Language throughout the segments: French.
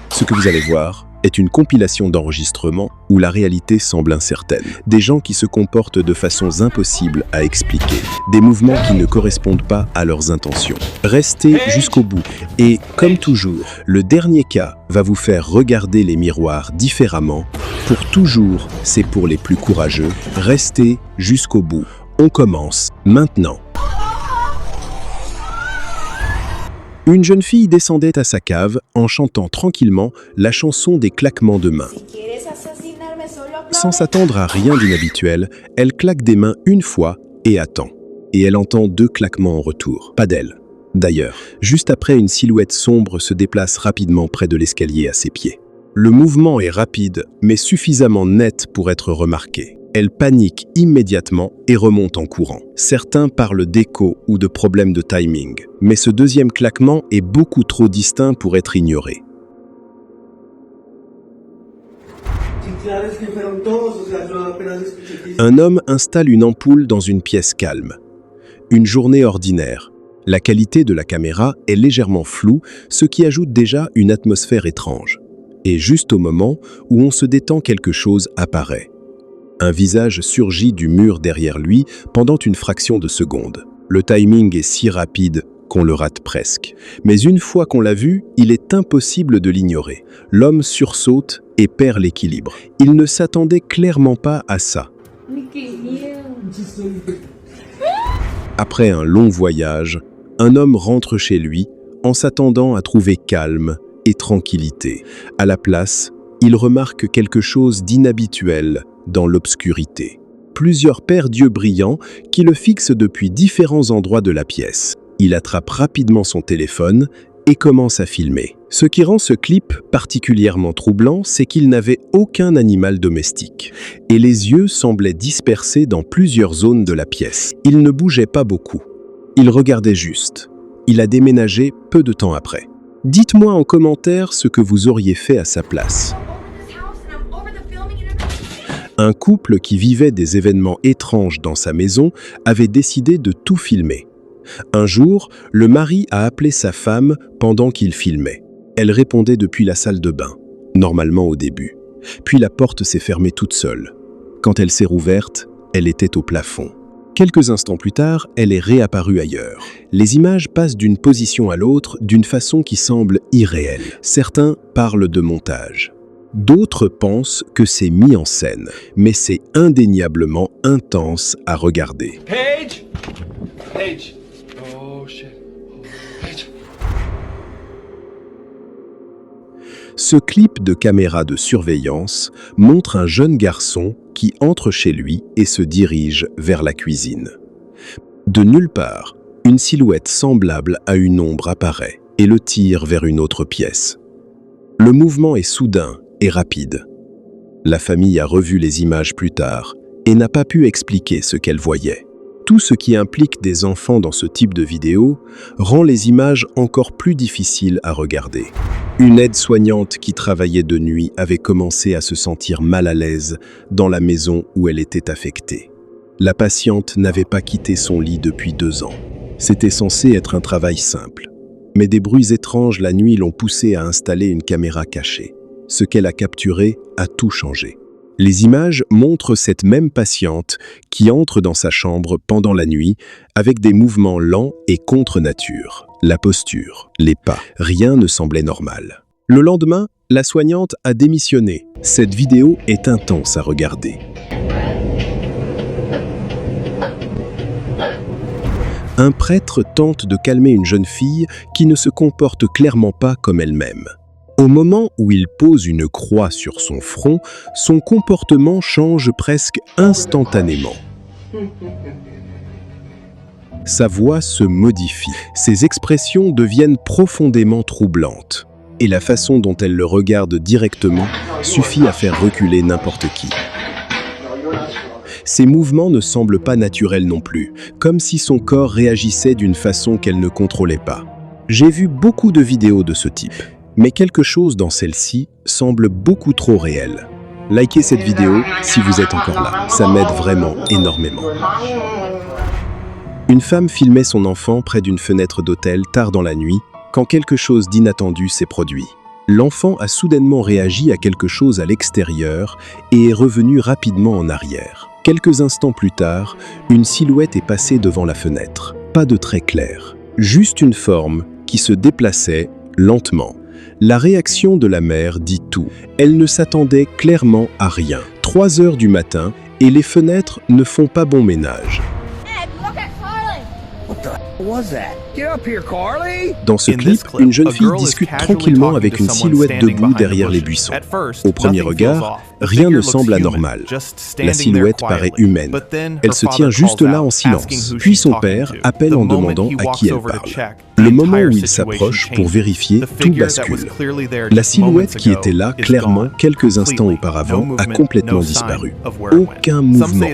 Ce que vous allez voir est une compilation d'enregistrements où la réalité semble incertaine. Des gens qui se comportent de façons impossibles à expliquer. Des mouvements qui ne correspondent pas à leurs intentions. Restez jusqu'au bout. Et comme toujours, le dernier cas va vous faire regarder les miroirs différemment. Pour toujours, c'est pour les plus courageux. Restez jusqu'au bout. On commence maintenant. Une jeune fille descendait à sa cave en chantant tranquillement la chanson des claquements de mains. Sans s'attendre à rien d'inhabituel, elle claque des mains une fois et attend. Et elle entend 2 claquements en retour. Pas d'elle. D'ailleurs, juste après, une silhouette sombre se déplace rapidement près de l'escalier à ses pieds. Le mouvement est rapide, mais suffisamment net pour être remarqué. Elle panique immédiatement et remonte en courant. Certains parlent d'écho ou de problème de timing, mais ce deuxième claquement est beaucoup trop distinct pour être ignoré. Un homme installe une ampoule dans une pièce calme. Une journée ordinaire. La qualité de la caméra est légèrement floue, ce qui ajoute déjà une atmosphère étrange. Et juste au moment où on se détend, quelque chose apparaît. Un visage surgit du mur derrière lui pendant une fraction de seconde. Le timing est si rapide qu'on le rate presque. Mais une fois qu'on l'a vu, il est impossible de l'ignorer. L'homme sursaute et perd l'équilibre. Il ne s'attendait clairement pas à ça. Après un long voyage, un homme rentre chez lui en s'attendant à trouver calme et tranquillité. À la place, il remarque quelque chose d'inhabituel dans l'obscurité. Plusieurs paires d'yeux brillants qui le fixent depuis différents endroits de la pièce. Il attrape rapidement son téléphone et commence à filmer. Ce qui rend ce clip particulièrement troublant, c'est qu'il n'avait aucun animal domestique. Et les yeux semblaient dispersés dans plusieurs zones de la pièce. Il ne bougeait pas beaucoup. Il regardait juste. Il a déménagé peu de temps après. Dites-moi en commentaire ce que vous auriez fait à sa place. Un couple qui vivait des événements étranges dans sa maison avait décidé de tout filmer. Un jour, le mari a appelé sa femme pendant qu'il filmait. Elle répondait depuis la salle de bain, normalement au début. Puis la porte s'est fermée toute seule. Quand elle s'est rouverte, elle était au plafond. Quelques instants plus tard, elle est réapparue ailleurs. Les images passent d'une position à l'autre d'une façon qui semble irréelle. Certains parlent de montage. D'autres pensent que c'est mis en scène, mais c'est indéniablement intense à regarder. Paige! Paige! Oh shit. Paige. Ce clip de caméra de surveillance montre un jeune garçon qui entre chez lui et se dirige vers la cuisine. De nulle part, une silhouette semblable à une ombre apparaît et le tire vers une autre pièce. Le mouvement est soudain et rapide. La famille a revu les images plus tard et n'a pas pu expliquer ce qu'elle voyait. Tout ce qui implique des enfants dans ce type de vidéo rend les images encore plus difficiles à regarder. Une aide-soignante qui travaillait de nuit avait commencé à se sentir mal à l'aise dans la maison où elle était affectée. La patiente n'avait pas quitté son lit depuis 2 ans. C'était censé être un travail simple. Mais des bruits étranges la nuit l'ont poussée à installer une caméra cachée. Ce qu'elle a capturé a tout changé. Les images montrent cette même patiente qui entre dans sa chambre pendant la nuit avec des mouvements lents et contre nature. La posture, les pas, rien ne semblait normal. Le lendemain, la soignante a démissionné. Cette vidéo est intense à regarder. Un prêtre tente de calmer une jeune fille qui ne se comporte clairement pas comme elle-même. Au moment où il pose une croix sur son front, son comportement change presque instantanément. Sa voix se modifie, ses expressions deviennent profondément troublantes. Et la façon dont elle le regarde directement suffit à faire reculer n'importe qui. Ses mouvements ne semblent pas naturels non plus, comme si son corps réagissait d'une façon qu'elle ne contrôlait pas. J'ai vu beaucoup de vidéos de ce type. Mais quelque chose dans celle-ci semble beaucoup trop réel. Likez cette vidéo si vous êtes encore là, ça m'aide vraiment énormément. Une femme filmait son enfant près d'une fenêtre d'hôtel tard dans la nuit quand quelque chose d'inattendu s'est produit. L'enfant a soudainement réagi à quelque chose à l'extérieur et est revenu rapidement en arrière. Quelques instants plus tard, une silhouette est passée devant la fenêtre. Pas de trait clair, juste une forme qui se déplaçait lentement. La réaction de la mère dit tout. Elle ne s'attendait clairement à rien. 3 heures du matin et les fenêtres ne font pas bon ménage. Dans ce clip, une jeune fille discute tranquillement avec une silhouette debout derrière les buissons. Au premier regard, rien ne semble anormal. La silhouette paraît humaine. Elle se tient juste là en silence. Puis son père appelle en demandant à qui elle parle. Le moment où il s'approche pour vérifier, tout bascule. La silhouette qui était là clairement quelques instants auparavant a complètement disparu. Aucun mouvement,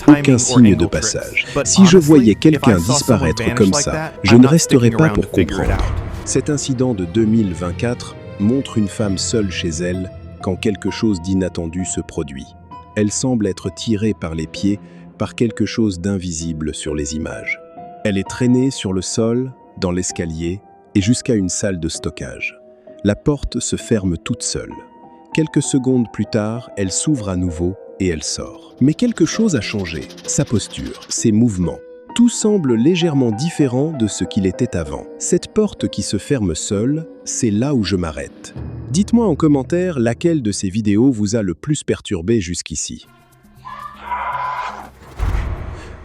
aucun signe de passage. Si je voyais quelqu'un disparaître comme ça, je ne resterais pas pour comprendre. Cet incident de 2024 montre une femme seule chez elle quand quelque chose d'inattendu se produit. Elle semble être tirée par les pieds par quelque chose d'invisible sur les images. Elle est traînée sur le sol, dans l'escalier et jusqu'à une salle de stockage. La porte se ferme toute seule. Quelques secondes plus tard, elle s'ouvre à nouveau et elle sort. Mais quelque chose a changé. Sa posture, ses mouvements. Tout semble légèrement différent de ce qu'il était avant. Cette porte qui se ferme seule, c'est là où je m'arrête. Dites-moi en commentaire laquelle de ces vidéos vous a le plus perturbé jusqu'ici.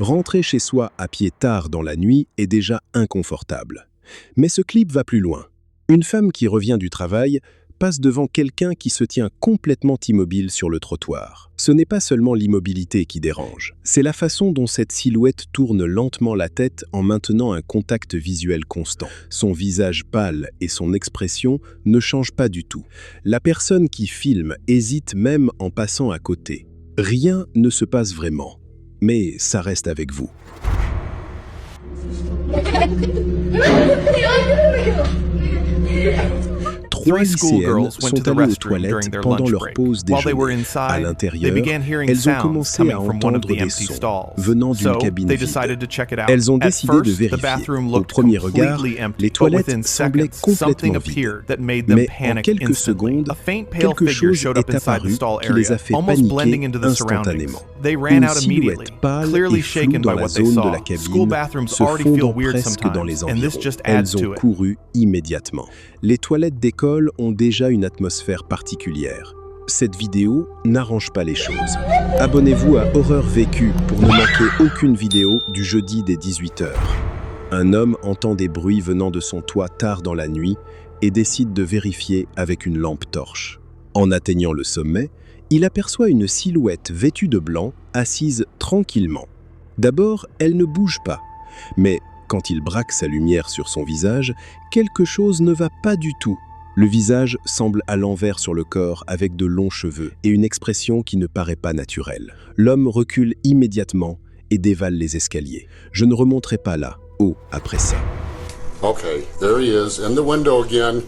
Rentrer chez soi à pied tard dans la nuit est déjà inconfortable. Mais ce clip va plus loin. Une femme qui revient du travail passe devant quelqu'un qui se tient complètement immobile sur le trottoir. Ce n'est pas seulement l'immobilité qui dérange, c'est la façon dont cette silhouette tourne lentement la tête en maintenant un contact visuel constant. Son visage pâle et son expression ne changent pas du tout. La personne qui filme hésite même en passant à côté. Rien ne se passe vraiment, mais ça reste avec vous. Trois lycéennes sont allées aux toilettes pendant leur pause déjeuner. À l'intérieur, elles ont commencé à entendre des sons venant d'une cabine vide. Elles ont décidé de vérifier. Au premier regard, les toilettes semblaient complètement vides. Mais en quelques secondes, quelque chose est apparu qui les a fait paniquer instantanément. Une silhouette pâle et floue dans la zone de la cabine, se fondant presque dans les environs. Elles ont couru immédiatement. Les toilettes d'école ont déjà une atmosphère particulière. Cette vidéo n'arrange pas les choses. Abonnez-vous à Horreur Vécue pour ne manquer aucune vidéo du jeudi dès 18h. Un homme entend des bruits venant de son toit tard dans la nuit et décide de vérifier avec une lampe torche. En atteignant le sommet, il aperçoit une silhouette vêtue de blanc, assise tranquillement. D'abord, elle ne bouge pas, mais quand il braque sa lumière sur son visage, quelque chose ne va pas du tout. Le visage semble à l'envers sur le corps avec de longs cheveux et une expression qui ne paraît pas naturelle. L'homme recule immédiatement et dévale les escaliers. Je ne remonterai pas là, haut, après ça. Okay, there he is, in the window again.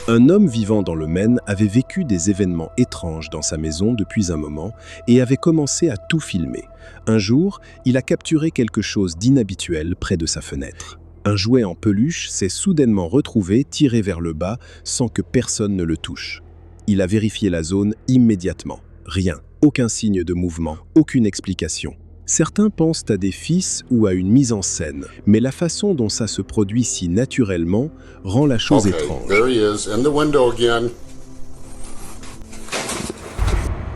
Un homme vivant dans le Maine avait vécu des événements étranges dans sa maison depuis un moment et avait commencé à tout filmer. Un jour, il a capturé quelque chose d'inhabituel près de sa fenêtre. Un jouet en peluche s'est soudainement retrouvé tiré vers le bas sans que personne ne le touche. Il a vérifié la zone immédiatement. Rien, aucun signe de mouvement, aucune explication. Certains pensent à des fils ou à une mise en scène, mais la façon dont ça se produit si naturellement rend la chose étrange. There he is, in the window again.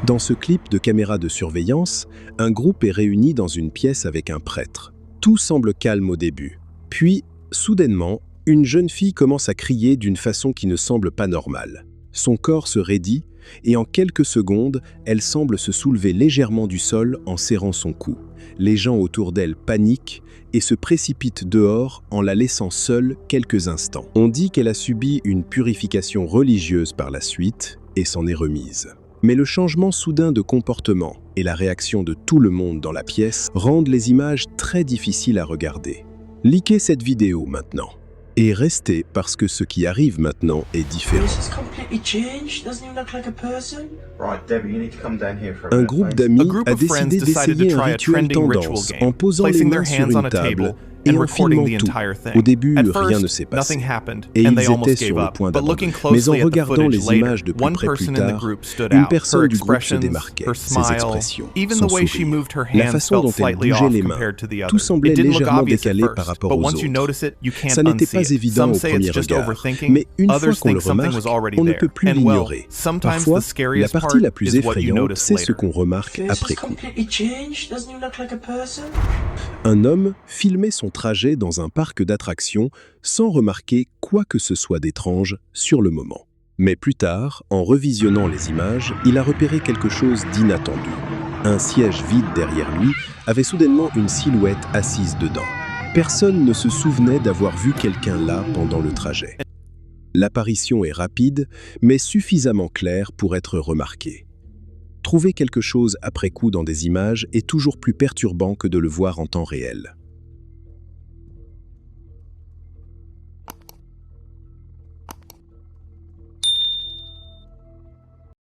Dans ce clip de caméra de surveillance, un groupe est réuni dans une pièce avec un prêtre. Tout semble calme au début. Puis, soudainement, une jeune fille commence à crier d'une façon qui ne semble pas normale. Son corps se raidit et en quelques secondes, elle semble se soulever légèrement du sol en serrant son cou. Les gens autour d'elle paniquent et se précipitent dehors en la laissant seule quelques instants. On dit qu'elle a subi une purification religieuse par la suite et s'en est remise. Mais le changement soudain de comportement et la réaction de tout le monde dans la pièce rendent les images très difficiles à regarder. Likez cette vidéo maintenant. Et restez parce que ce qui arrive maintenant est différent. Un groupe d'amis a décidé d'essayer un rituel tendance en posant les mains sur une table Et and en recording filmant the tout, entire thing. au début, At rien ne first, s'est passé. nothing happened, Et and ils they étaient almost sur gave le up. point But d'abandon. looking Mais en closely at the regardant footage les later, images de plus one près plus person in the tard, group stood une out. Her personne du groupe se expressions, démarquait, her ses smile, expressions, even son the way she sourire, moved her la hands façon felt dont elle slightly bougeait off les mains. compared to the Tout others. semblait It didn't look légèrement obvious at décalé par first, rapport but aux once you autres. notice it, you can't Ça n'était unsee pas it. évident Some au say premier it's just regard, overthinking, mais une fois others qu'on le think something remarque, was already on ne there. peut plus And well, l'ignorer. sometimes Parfois, the la scariest partie part la plus is what you effrayante, notice c'est ce later. qu'on remarque Face après is coup. completely changed. Doesn't he look like a person? Un homme filmait son trajet dans un parc d'attractions sans remarquer quoi que ce soit d'étrange sur le moment. Mais plus tard, en revisionnant les images, il a repéré quelque chose d'inattendu. Un siège vide derrière lui avait soudainement une silhouette assise dedans. Personne ne se souvenait d'avoir vu quelqu'un là pendant le trajet. L'apparition est rapide, mais suffisamment claire pour être remarquée. Trouver quelque chose après coup dans des images est toujours plus perturbant que de le voir en temps réel.